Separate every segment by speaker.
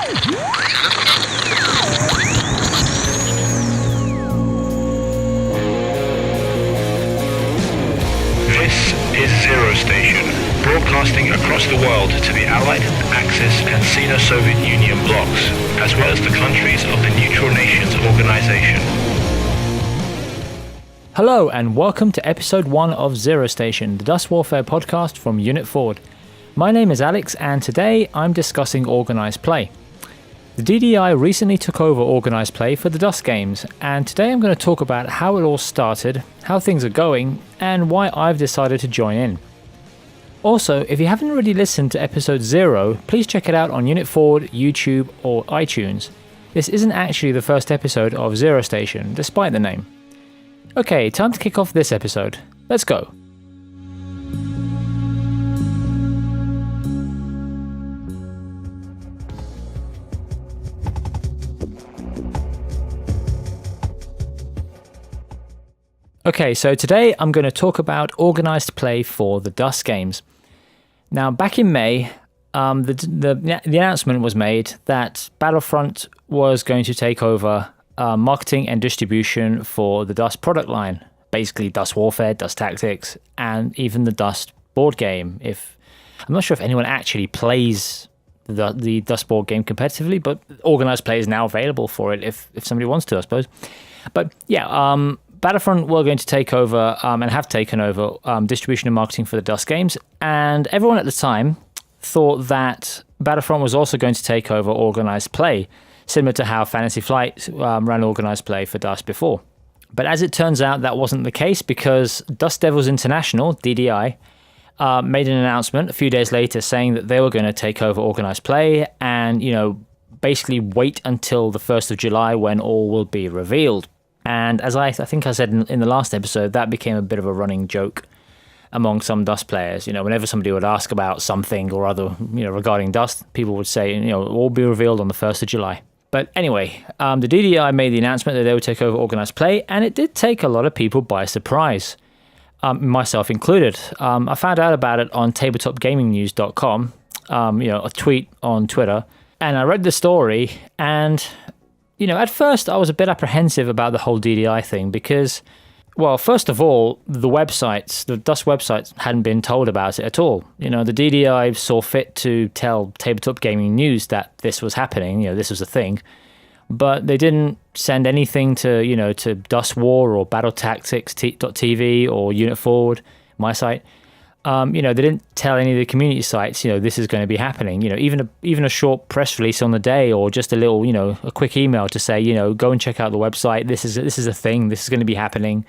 Speaker 1: This is Zero Station, broadcasting across the world to the Allied, Axis and Sino-Soviet Union blocs, as well as the countries of the Neutral Nations Organisation.
Speaker 2: Hello and welcome to episode 1 of Zero Station, the Dust Warfare podcast from Unit Forward. My name is Alex and today I'm discussing organised play. The DDI recently took over organised play for the Dust games, and today I'm going to talk about how it all started, how things are going, and why I've decided to join in. Also, if you haven't already listened to episode 0, please check it out on Unit Forward, YouTube or iTunes. This isn't actually the first episode of Zero Station, despite the name. Okay, time to kick off this episode. Let's go. Okay, so today I'm going to talk about organised play for the Dust games. Now, back in May, the announcement was made that Battlefront was going to take over marketing and distribution for the Dust product line, basically Dust Warfare, Dust Tactics, and even the Dust board game. I'm not sure if anyone actually plays the Dust board game competitively, but organised play is now available for it if somebody wants to, I suppose. But yeah, Battlefront were going to take over and have taken over distribution and marketing for the Dust games, and everyone at the time thought that Battlefront was also going to take over organised play, similar to how Fantasy Flight ran organised play for Dust before. But as it turns out, that wasn't the case, because Dust Devils International, DDI, made an announcement a few days later saying that they were going to take over organised play and, basically wait until the 1st of July when all will be revealed. And as I think I said in the last episode, that became a bit of a running joke among some Dust players. Whenever somebody would ask about something or other, regarding Dust, people would say, it will all be revealed on the 1st of July. But anyway, the DDI made the announcement that they would take over organised play, and it did take a lot of people by surprise, myself included. I found out about it on tabletopgamingnews.com, a tweet on Twitter, and I read the story, and at first I was a bit apprehensive about the whole DDI thing because, well, first of all, the Dust websites hadn't been told about it at all. The DDI saw fit to tell Tabletop Gaming News that this was happening, this was a thing, but they didn't send anything to, to Dust War or Battle Tactics .tv or Unit Forward, my site. They didn't tell any of the community sites, this is going to be happening. Even a short press release on the day, or just a little, a quick email to say, go and check out the website. This is a thing. This is going to be happening.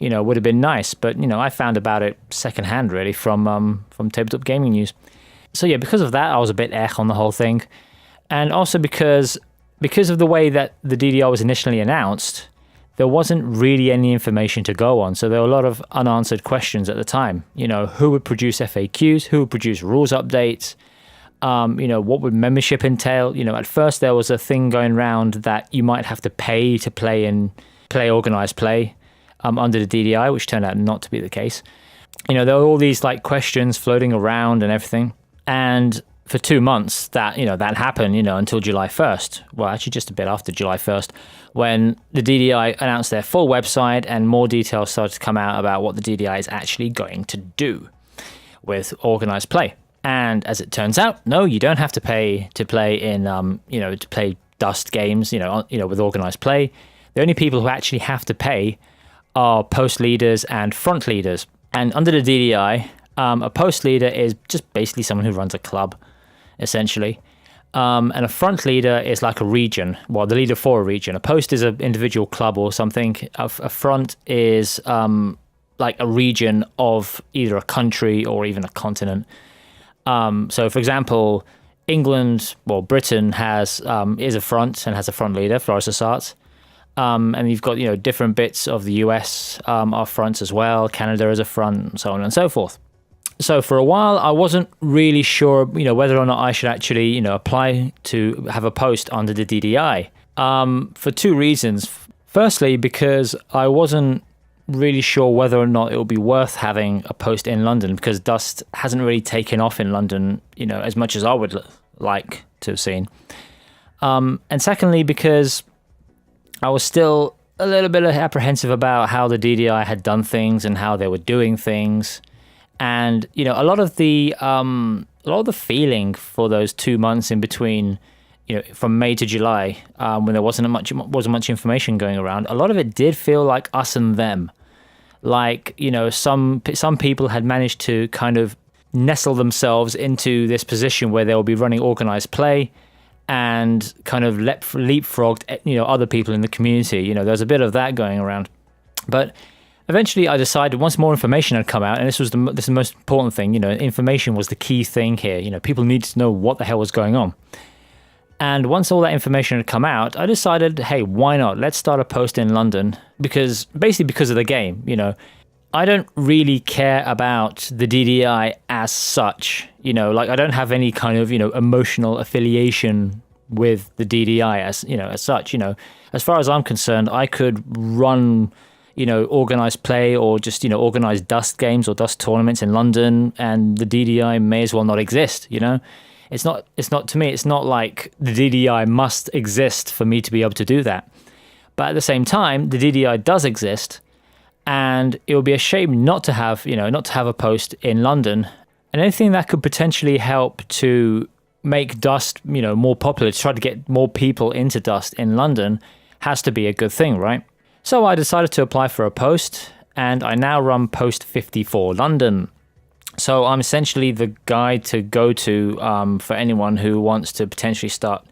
Speaker 2: Would have been nice. But I found about it secondhand, really, from Tabletop Gaming News. So yeah, because of that, I was a bit on the whole thing, and also because of the way that the DDR was initially announced, there wasn't really any information to go on. So there were a lot of unanswered questions at the time. Who would produce FAQs? Who would produce rules updates? What would membership entail? At first there was a thing going around that you might have to pay to play organised play under the DDI, which turned out not to be the case. There were all these questions floating around and everything. And for 2 months that happened, until July 1st. Well, actually just a bit after July 1st, when the DDI announced their full website and more details started to come out about what the DDI is actually going to do with organised play. And as it turns out, no, you don't have to pay to play in, to play Dust games, with organised play. The only people who actually have to pay are post leaders and front leaders. And under the DDI, a post leader is just basically someone who runs a club, essentially. And a front leader is like a region. Well, the leader for a region. A post is an individual club or something. A front is like a region of either a country or even a continent. So, for example, Britain is a front and has a front leader, Flores Arts. And you've got, different bits of the US are fronts as well. Canada is a front, and so on and so forth. So for a while, I wasn't really sure, whether or not I should actually, apply to have a post under the DDI. For 2 reasons. Firstly, because I wasn't really sure whether or not it would be worth having a post in London, because Dust hasn't really taken off in London, as much as I would like to have seen. And secondly, because I was still a little bit apprehensive about how the DDI had done things and how they were doing things. And, a lot of the feeling for those 2 months in between, from May to July, when there wasn't much information going around, a lot of it did feel like us and them. Like, some people had managed to kind of nestle themselves into this position where they'll be running organized play and kind of leapfrogged, other people in the community. There's a bit of that going around. But eventually I decided, once more information had come out, and this is the most important thing, information was the key thing here. People needed to know what the hell was going on. And once all that information had come out, I decided, hey, why not? Let's start a post in London, because of the game. I don't really care about the DDI as such. I don't have any kind of, emotional affiliation with the DDI as such. As far as I'm concerned, I could run, organized play or just, organized dust games or dust tournaments in London, and the DDI may as well not exist, It's not to me, it's not like the DDI must exist for me to be able to do that. But at the same time, the DDI does exist, and it would be a shame not to have a post in London. And anything that could potentially help to make Dust, more popular, to try to get more people into Dust in London, has to be a good thing, right? So I decided to apply for a post, and I now run post 54 London. So I'm essentially the guy to go to for anyone who wants to potentially start,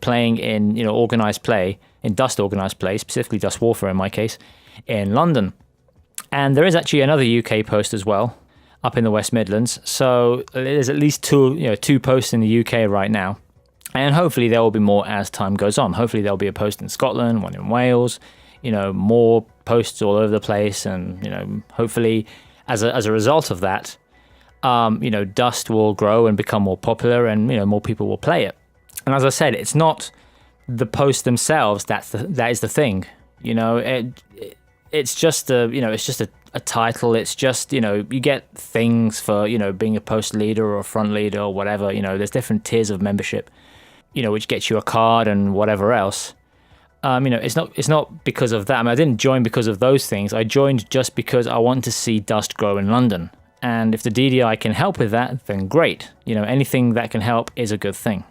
Speaker 2: playing in, organized play, in Dust organized play, specifically Dust Warfare in my case, in London. And there is actually another UK post as well, up in the West Midlands. So there's at least two posts in the UK right now. And hopefully there will be more as time goes on. Hopefully there'll be a post in Scotland, one in Wales, more posts all over the place. And, hopefully as a result of that, Dust will grow and become more popular, and more people will play it. And as I said, it's not the posts themselves that is the thing. It's just a title. It's just you get things for being a post leader or a front leader or whatever. There's different tiers of membership, which gets you a card and whatever else. It's not because of that. I didn't join because of those things. I joined just because I want to see Dust grow in London. And if the DDI can help with that, then great. Anything that can help is a good thing.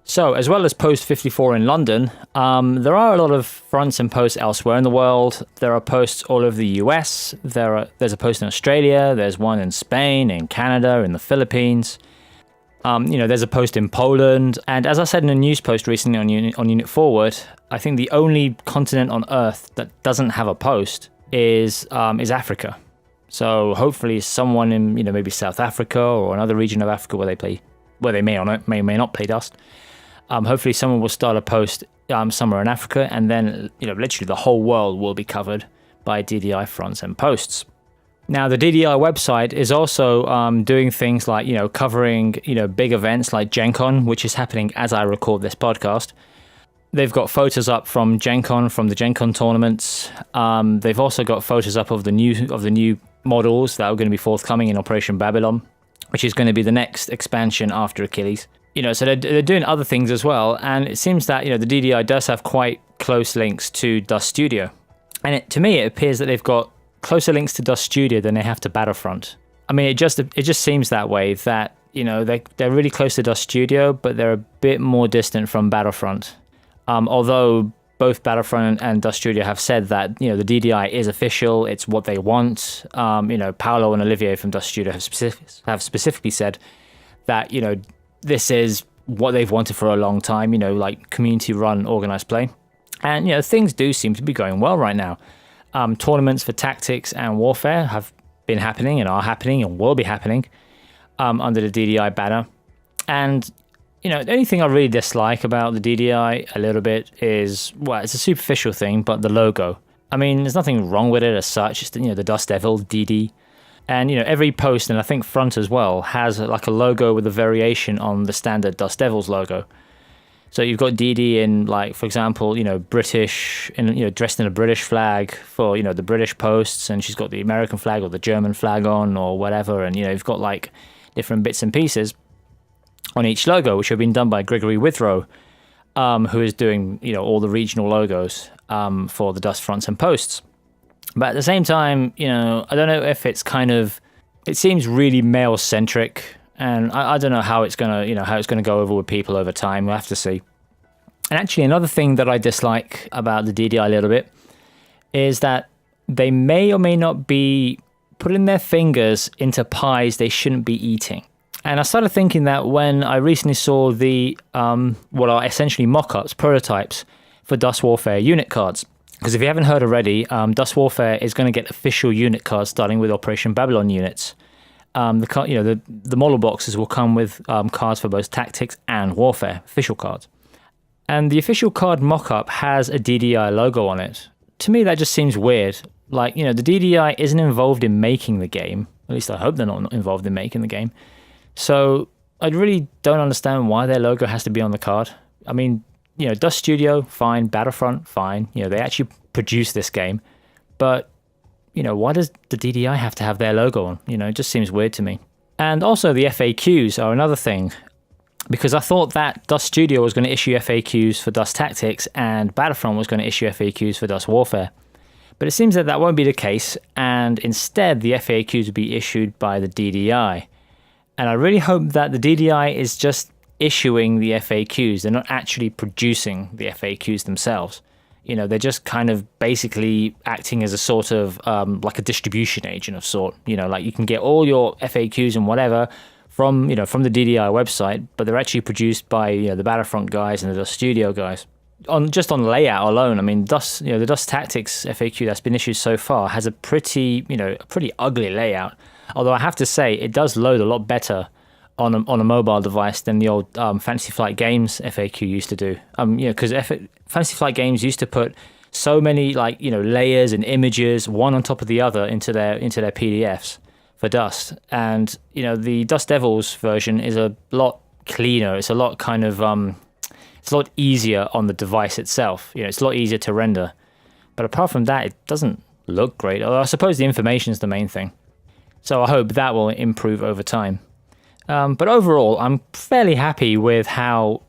Speaker 2: So, as well as Post 54 in London, there are a lot of fronts and posts elsewhere in the world. There are posts all over the US. There's a post in Australia. There's one in Spain, in Canada, in the Philippines. There's a post in Poland. And as I said in a news post recently on Unit Forward, I think the only continent on Earth that doesn't have a post is Africa. So hopefully someone in maybe South Africa or another region of Africa where they may not play Dust. Hopefully someone will start a post somewhere in Africa, and then literally the whole world will be covered by DDI fronts and posts. Now the DDI website is also doing things like covering big events like Gen Con, which is happening as I record this podcast. They've got photos up from Gen Con, from the Gen Con tournaments. They've also got photos up of the new models that are going to be forthcoming in Operation Babylon, which is going to be the next expansion after Achilles. So they're doing other things as well, and it seems that the DDI does have quite close links to Dust Studio, and to me it appears that they've got closer links to Dust Studio than they have to Battlefront. It just seems that way, that they're really close to Dust Studio, but they're a bit more distant from Battlefront. Although both Battlefront and Dust Studio have said that the DDI is official, it's what they want. Paolo and Olivier from Dust Studio have specifically said that this is what they've wanted for a long time. Like community-run organized play, and things do seem to be going well right now. Tournaments for tactics and warfare have been happening and are happening and will be happening under the DDI banner, and the only thing I really dislike about the DDI a little bit is, well, it's a superficial thing, but the logo. There's nothing wrong with it as such. It's the Dust Devil, DD. And, every post, and I think front as well, has like a logo with a variation on the standard Dust Devils logo. So you've got DD in, like, for example, British, and dressed in a British flag for, the British posts, and she's got the American flag or the German flag on or whatever. And, you've got like different bits and pieces on each logo, which have been done by Gregory Withrow. who is doing, all the regional logos for the Dust fronts and posts. But at the same time, I don't know if it seems really male centric, and I don't know how it's gonna go over with people over time. We'll have to see. And actually, another thing that I dislike about the DDI a little bit is that they may or may not be putting their fingers into pies they shouldn't be eating. And I started thinking that when I recently saw the what are essentially mock-ups, prototypes for Dust Warfare unit cards. Because if you haven't heard already, Dust Warfare is going to get official unit cards starting with Operation Babylon units. The model boxes will come with cards for both Tactics and Warfare, official cards. And the official card mock-up has a DDI logo on it. To me, that just seems weird. Like, the DDI isn't involved in making the game. At least I hope they're not involved in making the game. So I really don't understand why their logo has to be on the card. I mean, Dust Studio, fine. Battlefront, fine. They actually produced this game. But, why does the DDI have to have their logo on? It just seems weird to me. And also the FAQs are another thing. Because I thought that Dust Studio was going to issue FAQs for Dust Tactics and Battlefront was going to issue FAQs for Dust Warfare. But it seems that won't be the case, and instead the FAQs will be issued by the DDI. And I really hope that the DDI is just issuing the FAQs. They're not actually producing the FAQs themselves. They're just kind of basically acting as a sort of like a distribution agent of sort. Like you can get all your FAQs and whatever from the DDI website, but they're actually produced by the Battlefront guys and the Dust Studio guys. On layout alone, I mean, the Dust Tactics FAQ that's been issued so far has a pretty ugly layout. Although I have to say, it does load a lot better on a mobile device than the old Fantasy Flight Games FAQ used to do. Because Fantasy Flight Games used to put so many layers and images one on top of the other into their PDFs for Dust, and the Dust Devils version is a lot cleaner. It's a lot it's a lot easier on the device itself. It's a lot easier to render. But apart from that, it doesn't look great. Although I suppose the information is the main thing. So I hope that will improve over time. But overall, I'm fairly happy with how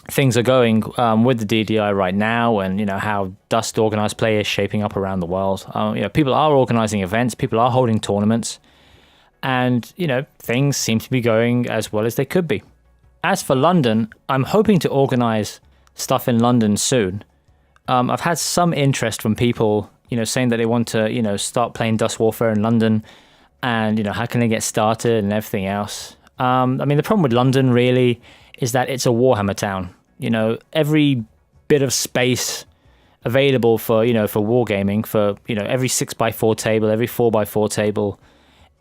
Speaker 2: things are going with the DDI right now, and how Dust organized play is shaping up around the world. People are organizing events, people are holding tournaments, and things seem to be going as well as they could be. As for London, I'm hoping to organize stuff in London soon. I've had some interest from people, saying that they want to, start playing Dust Warfare in London, and how can they get started and everything else. I mean, the problem with London really is that it's a Warhammer town. Every bit of space available for wargaming, for every 6x4 table, every 4x4 table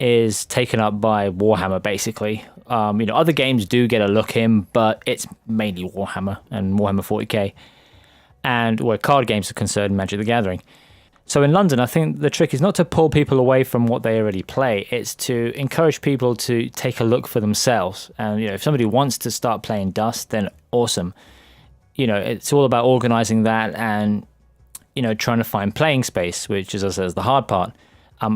Speaker 2: is taken up by Warhammer basically. Other games do get a look in, but it's mainly Warhammer and Warhammer 40k, and where card games are concerned, Magic the Gathering. So in London, I think the trick is not to pull people away from what they already play. It's to encourage people to take a look for themselves. And if somebody wants to start playing Dust, then awesome. It's all about organizing that and trying to find playing space, which is, as I said, the hard part.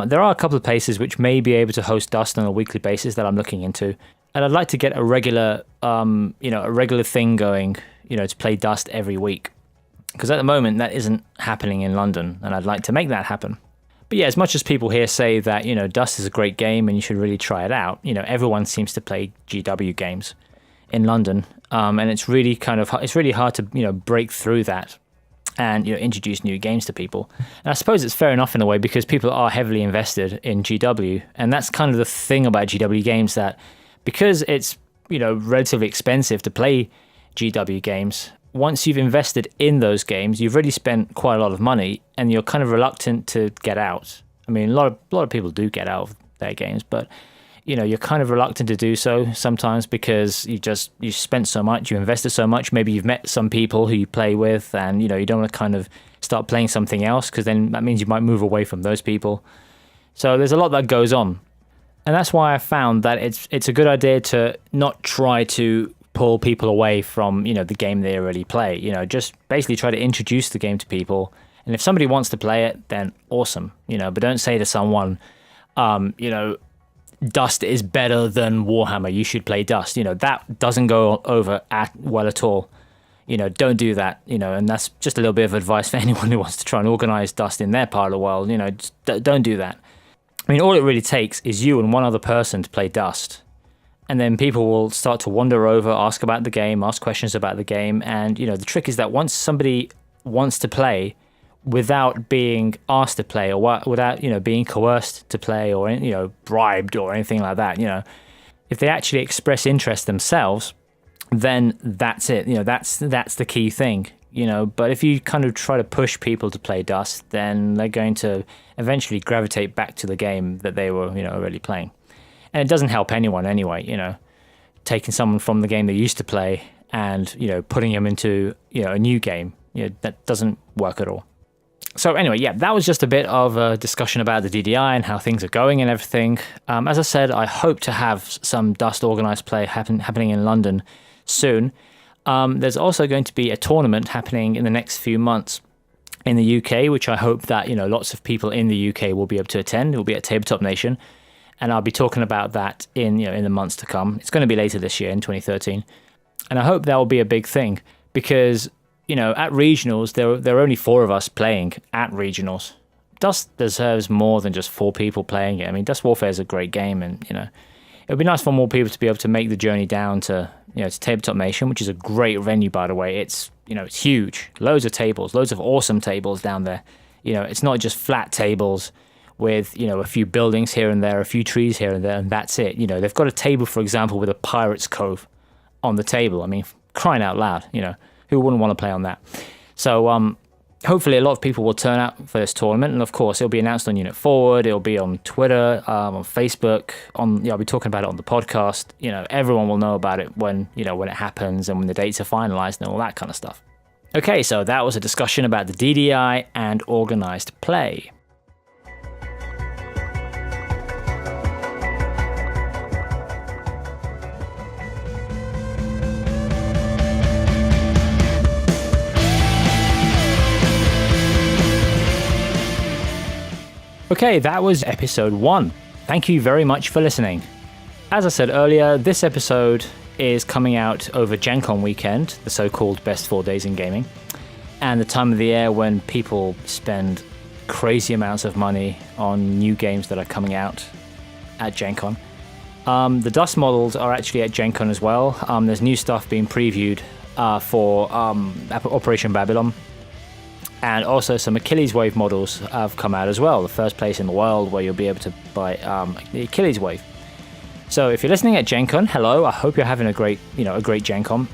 Speaker 2: There are a couple of places which may be able to host Dust on a weekly basis that I'm looking into, and I'd like to get a regular thing going, to play Dust every week. Because at the moment, that isn't happening in London, and I'd like to make that happen. But yeah, as much as people here say that, Dust is a great game and you should really try it out, everyone seems to play GW games in London, and it's really hard to, break through that and, introduce new games to people. And I suppose it's fair enough in a way, because people are heavily invested in GW, and that's kind of the thing about GW games, that because it's, relatively expensive to play GW games, once you've invested in those games, you've already spent quite a lot of money, and you're kind of reluctant to get out. I mean, a lot of people do get out of their games, but you're kind of reluctant to do so sometimes, because you spent so much, you invested so much. Maybe you've met some people who you play with, and you don't want to kind of start playing something else, because then that means you might move away from those people. So there's a lot that goes on, and that's why I found that it's a good idea to not try to pull people away from the game they already play. Just basically try to introduce the game to people, and if somebody wants to play it, then awesome. But don't say to someone, Dust is better than Warhammer, you should play Dust. That doesn't go over well at all. don't do that, and that's just a little bit of advice for anyone who wants to try and organize Dust in their part of the world. Just don't do that. I mean, all it really takes is you and one other person to play Dust. And then people will start to wander over, ask about the game, ask questions about the game. And, the trick is that once somebody wants to play without being asked to play, or without, being coerced to play, or, bribed or anything like that, if they actually express interest themselves, then that's it. That's the key thing, But if you kind of try to push people to play Dust, then they're going to eventually gravitate back to the game that they were, already playing. And it doesn't help anyone anyway, taking someone from the game they used to play and, putting them into, a new game, that doesn't work at all. So anyway, that was just a bit of a discussion about the DDI and how things are going and everything. As I said, I hope to have some Dust organized play happening in London soon. There's also going to be a tournament happening in the next few months in the UK, which I hope that, lots of people in the UK will be able to attend. It will be at Tabletop Nation. And I'll be talking about that in the months to come. It's going to be later this year in 2013. And I hope that will be a big thing because, at regionals, there are only 4 of us playing at regionals. Dust deserves more than just 4 people playing it. I mean, Dust Warfare is a great game and, it would be nice for more people to be able to make the journey down to, to Tabletop Nation, which is a great venue, by the way. It's, it's huge. Loads of tables, loads of awesome tables down there. It's not just flat tables with, a few buildings here and there, a few trees here and there, and that's it. They've got a table, for example, with a Pirate's Cove on the table. I mean, crying out loud, who wouldn't want to play on that? So hopefully a lot of people will turn out for this tournament, and of course it'll be announced on Unit Forward, it'll be on Twitter, on Facebook, I'll be talking about it on the podcast. Everyone will know about it when it happens and when the dates are finalized and all that kind of stuff. Okay, so that was a discussion about the DDI and organized play. Okay, that was episode 1. Thank you very much for listening. As I said earlier, this episode is coming out over Gen Con weekend, the so-called best 4 days in gaming, and the time of the year when people spend crazy amounts of money on new games that are coming out at Gen Con. The Dust models are actually at Gen Con as well. There's new stuff being previewed for Operation Babylon. And also some Achilles Wave models have come out as well. The first place in the world where you'll be able to buy the Achilles Wave. So if you're listening at Gen Con, hello. I hope you're having a great Gen Con.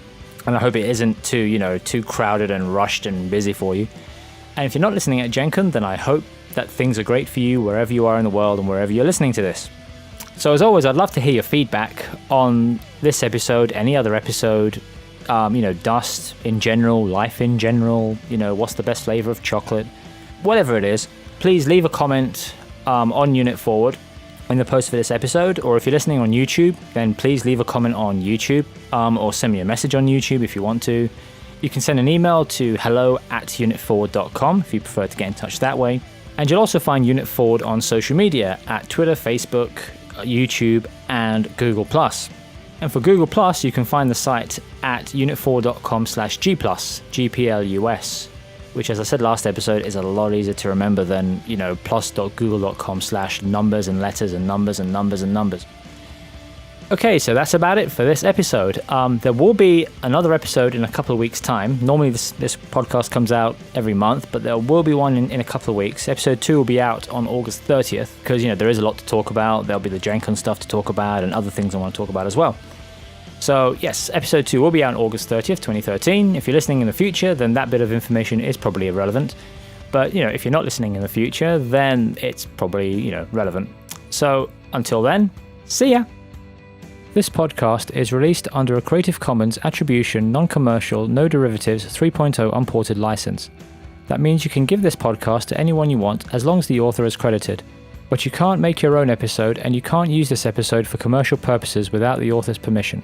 Speaker 2: And I hope it isn't too crowded and rushed and busy for you. And if you're not listening at Gen Con, then I hope that things are great for you wherever you are in the world and wherever you're listening to this. So as always, I'd love to hear your feedback on this episode, any other episode, Dust in general, life in general, what's the best flavor of chocolate, whatever it is. Please leave a comment on Unit Forward in the post for this episode, or if you're listening on YouTube, then please leave a comment on YouTube, or send me a message on YouTube if you want to. You can send an email to hello@unitforward.com if you prefer to get in touch that way. And you'll also find Unit Forward on social media at Twitter, Facebook, YouTube, and Google+. And for Google+, you can find the site at unit4.com/G+, GPLUS, which, as I said last episode, is a lot easier to remember than, plus.google.com/numbers and letters and numbers and numbers and numbers. Okay, so that's about it for this episode. There will be another episode in a couple of weeks' time. Normally this podcast comes out every month, but there will be one in a couple of weeks. Episode 2 will be out on August 30th, because, there is a lot to talk about. There'll be the Gen Con stuff to talk about and other things I want to talk about as well. So, yes, episode 2 will be out on August 30th, 2013. If you're listening in the future, then that bit of information is probably irrelevant. But, if you're not listening in the future, then it's probably, relevant. So, until then, see ya! This podcast is released under a Creative Commons Attribution, Non-Commercial, No Derivatives 3.0 Unported license. That means you can give this podcast to anyone you want as long as the author is credited. But you can't make your own episode, and you can't use this episode for commercial purposes without the author's permission.